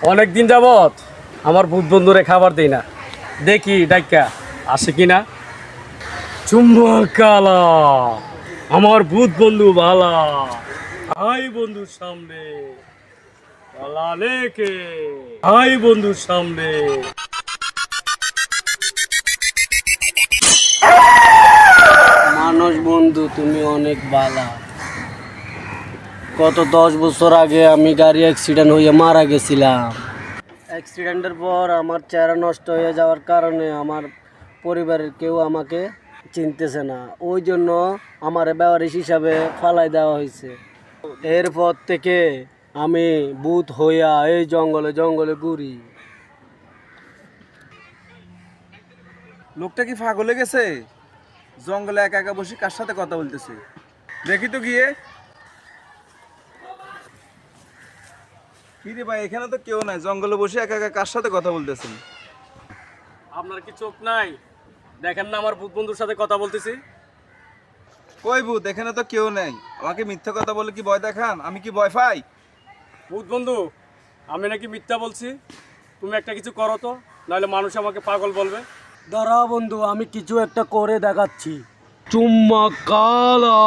অনেক দিন যাবত আমার ভূত বন্ধুরে খাবার দেই না, দেখি ডাক্কা আসে কিনা। চুম্বকালা, আমার ভূত বন্ধু ভালা, আই বন্ধুর সামনে পালা লেকে, আই বন্ধুর সামনে। মানুষ বন্ধু তুমি অনেক ভালা। গত 10 বছর আগে আমি গাড়ি অ্যাক্সিডেন্ট হয়ে মারা গেছিলাম। অ্যাক্সিডেন্টের পর আমার চেহারা নষ্ট হয়ে যাওয়ার কারণে আমার পরিবারের কেউ আমাকে চিনতেছে না, ওই জন্য আমার বেওয়ারিশ হিসাবে ফালাই দেওয়া হয়েছে। এরপর থেকে আমি ভূত হইয়া এই জঙ্গলে জঙ্গলে ঘুরি। লোকটা কি পাগল হয়ে গেছে? জঙ্গলে একা একা বসে কার সাথে কথা বলতেছে? দেখি তো গিয়ে। কি রে ভাই, এখানে তো কেউ নাই, জঙ্গলে বসে একা একা কার সাথে কথা বলতেছেন? আপনার কি চোখ নাই? দেখেন না আমার ভূত বন্ধুর সাথে কথা বলতেছি। কই ভূত? এখানে তো কেউ নেই, আমাকে মিথ্যা কথা বলে কি ভয় দেখান? আমি কি ভয় পাই? ভূত বন্ধু, আমি নাকি মিথ্যা বলছি? তুমি একটা কিছু করো তো, নাহলে মানুষ আমাকে পাগল বলবে। দাঁড়া বন্ধু, আমি কিছু একটা করে দেখাচ্ছি। চুম্মা কালা।